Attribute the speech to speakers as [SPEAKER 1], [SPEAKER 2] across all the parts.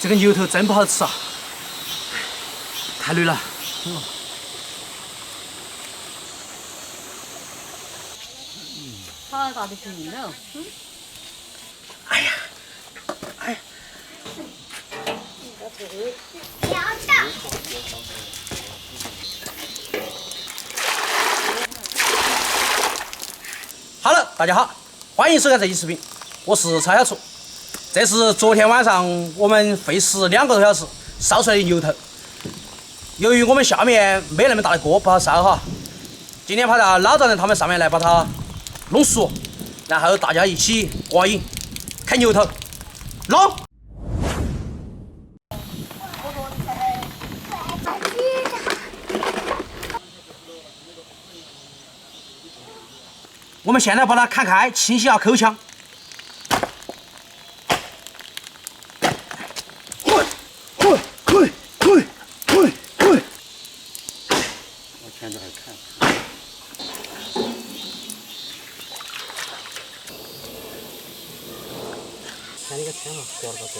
[SPEAKER 1] 这个牛头真不好吃啊，太累了。
[SPEAKER 2] 好大的病了。
[SPEAKER 1] 哎呀，哎呀，好了，大家好，欢迎收看这期视频，我是超小厨。这是昨天晚上我们费时2个多小时烧出来的牛头。由于我们下面没那么大的锅，不好烧哈，今天派到老丈人他们上面来把它弄熟，然后大家一起刮瘾啃牛头，弄！我们现在把它砍开，清洗下口腔。
[SPEAKER 3] 我前头还看。看那个天了，掉了个多。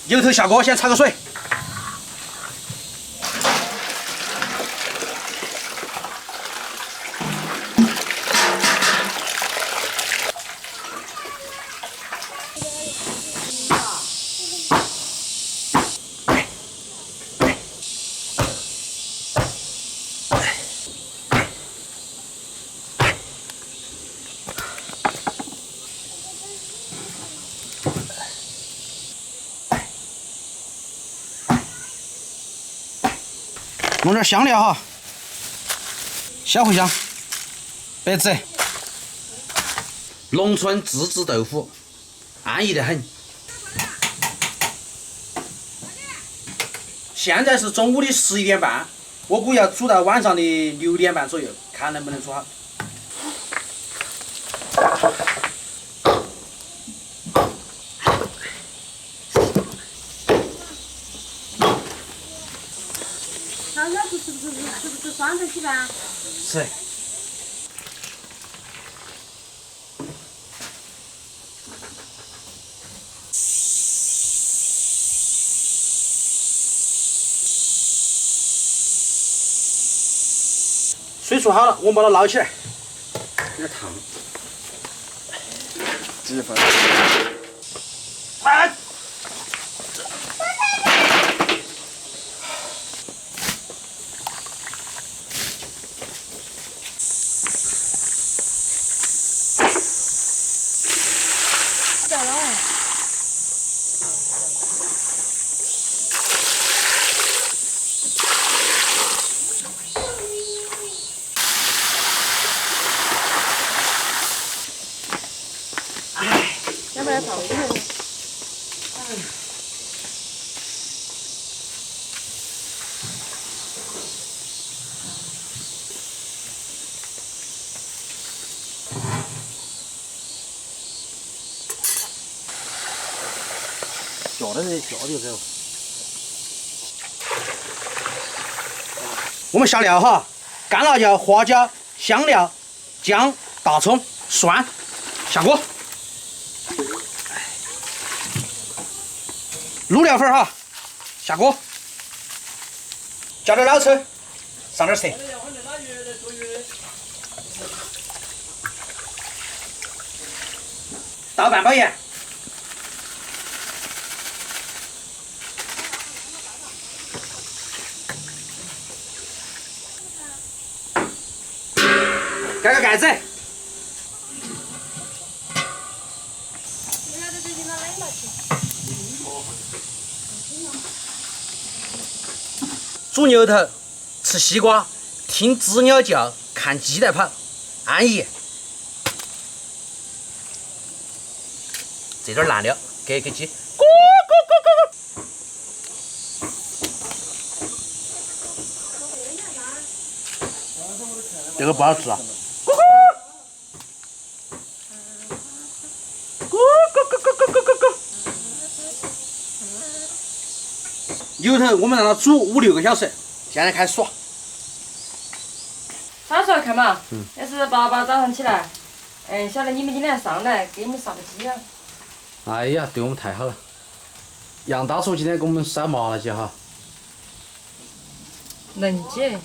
[SPEAKER 1] 牛头下锅，先焯个水。弄点香料哈，小茴香、白芷，农村自制豆腐，安逸得很。现在是中午的11点半，我估计要煮到晚上的6点半左右，看能不能煮好。
[SPEAKER 2] 他那是不是双层洗吧？
[SPEAKER 1] 是。水煮好了，我们把它捞起来。
[SPEAKER 3] 有点烫。几分？
[SPEAKER 1] 快！
[SPEAKER 2] 掉了。要不然泡水。
[SPEAKER 3] 叫就走。
[SPEAKER 1] 我们下料哈，干辣椒、花椒、香料、姜、大葱、蒜，下锅。卤料粉哈，下锅。加点老抽，上点色。倒半包盐。盖个盖子。煮牛头，吃西瓜，听知了叫，看鸡蛋跑，安逸。这点烂料给鸡。这个不好吃啊！牛头我们让它煮5、6个小时，现在开始耍。
[SPEAKER 4] 他说看嘛，要是爸爸早上起来，晓得你们今天上来，给你们杀个鸡啊。
[SPEAKER 1] 哎呀，对我们太好了！杨大叔今天给我们烧麻辣鸡哈。
[SPEAKER 4] 能解。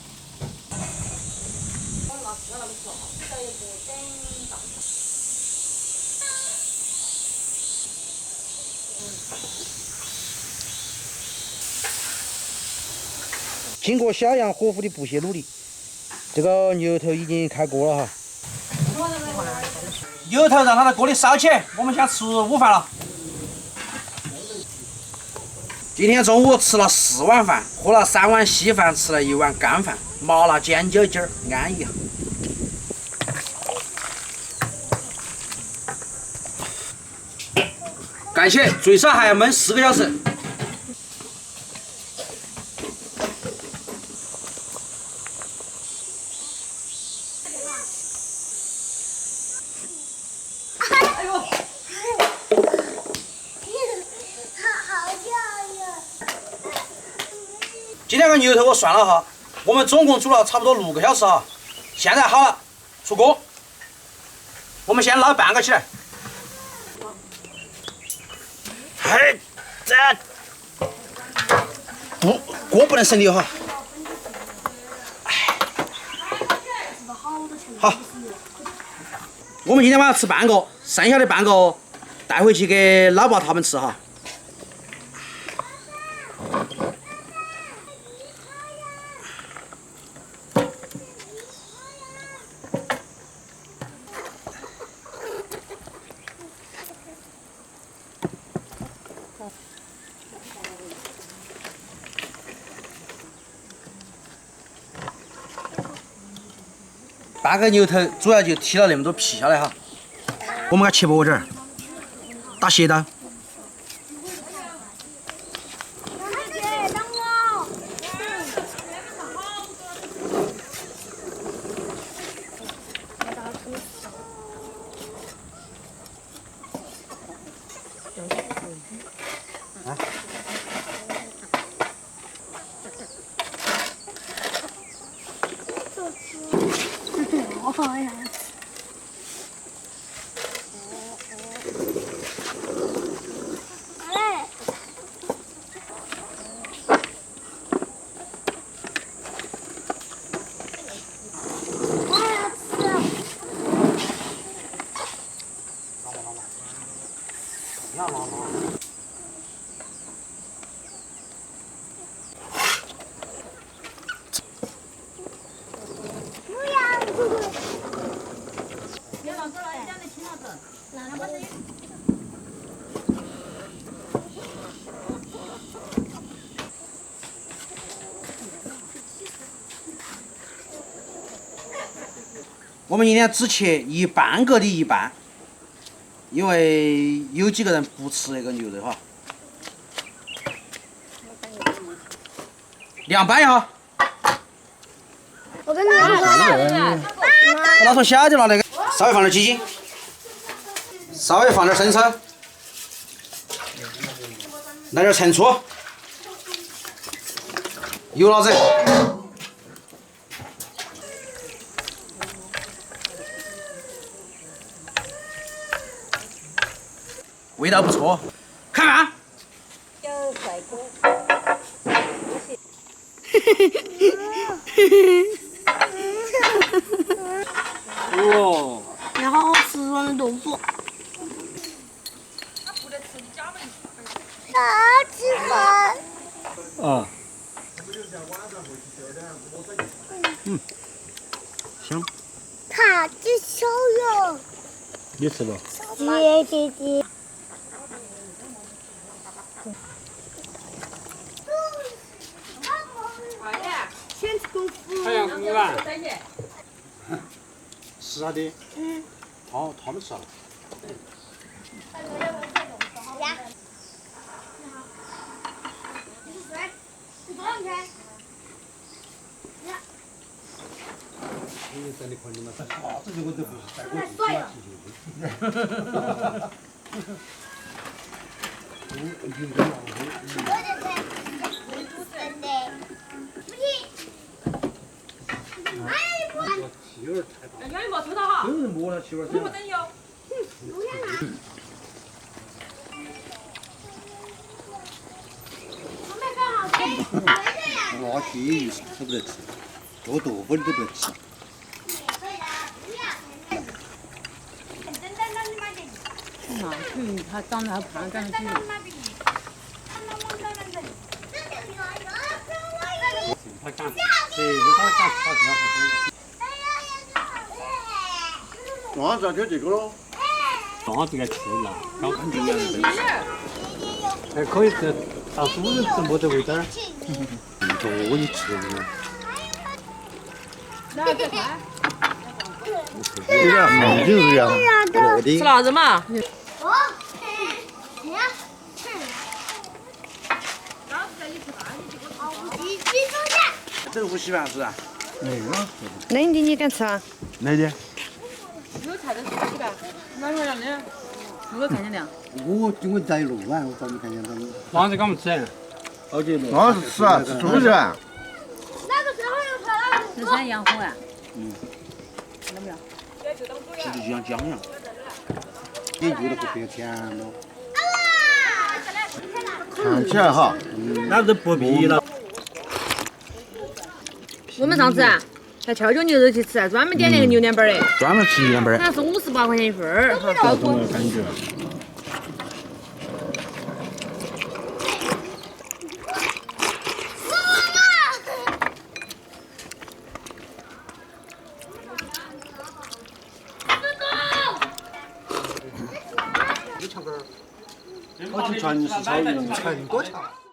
[SPEAKER 1] 经过小杨伙夫的不懈努力，这个牛头已经开锅了哈。牛头让它在锅里烧起，我们先吃午饭了。今天中午吃了4碗饭，喝了3碗稀饭，吃了1碗干饭，麻辣煎饺鸡儿，安逸啊！盖起，最少还要焖4个小时。今天个牛头我算了哈，我们总共煮了差不多6个小时哈，现在好了，出锅。我们先捞半个起来。嘿，这锅不能省流哈。好，我们今天晚上吃半个，剩下的半个带回去给老爸他们吃哈。半个牛头主要就剔了那么多皮下来哈，我们给它切薄点儿，打斜刀。
[SPEAKER 2] 好呀。哎。我要吃。
[SPEAKER 1] 我们今天只切1半个的一半，因为有几个人不吃那个牛肉哈。凉拌一下。
[SPEAKER 2] 我跟你说，
[SPEAKER 1] 我拿出小就拿那个，稍微放点鸡精，稍微放点生抽，来点陈醋，油辣子。味道不错，开饭。哦，
[SPEAKER 2] 然后我吃软的豆腐。好吃饭。
[SPEAKER 1] 啊。香。
[SPEAKER 2] 卡子烧肉。
[SPEAKER 1] 你吃不？
[SPEAKER 2] 姐。先吃豆腐。
[SPEAKER 3] 还要锅啊？吃啥的？他们吃啥？
[SPEAKER 4] 养一毛抽到哈，
[SPEAKER 1] 有人摸了气味儿
[SPEAKER 4] 不等油。
[SPEAKER 3] 拿去鱼吃不得吃，做豆腐的都不得吃。
[SPEAKER 2] 它长得还胖，长得肌肉。
[SPEAKER 3] 他敢，谁他敢吃这样子？
[SPEAKER 5] 晚上就这个喽。
[SPEAKER 3] 刚这个吃了，刚看这样还可以吃，当主人吃没得味道。多你吃的。
[SPEAKER 5] 有点好，就是这样。落地
[SPEAKER 4] 吃。啥子嘛？
[SPEAKER 1] 豆腐稀饭是啊。
[SPEAKER 2] 那你敢吃吗？
[SPEAKER 5] 哪点？
[SPEAKER 4] 有菜的吃起来，哪个样的？
[SPEAKER 2] 我看见了。
[SPEAKER 3] 我在路啊，我早没看见他们。
[SPEAKER 6] 王子给我们吃，
[SPEAKER 3] 好久没。
[SPEAKER 5] 那是吃啊，吃猪肉啊。
[SPEAKER 2] 这山羊火啊。
[SPEAKER 3] 吃的就像姜一样。也觉得不别甜了。
[SPEAKER 5] 看起来哈，
[SPEAKER 3] 那都不必了。
[SPEAKER 2] 我们上次啊，还跷脚牛肉去吃，专门点那个榴莲板儿的，
[SPEAKER 5] 专门吃榴莲板儿。
[SPEAKER 2] 好像是58块钱一份儿，好
[SPEAKER 5] 这种感觉。
[SPEAKER 3] 好像全是炒鱼，全多强。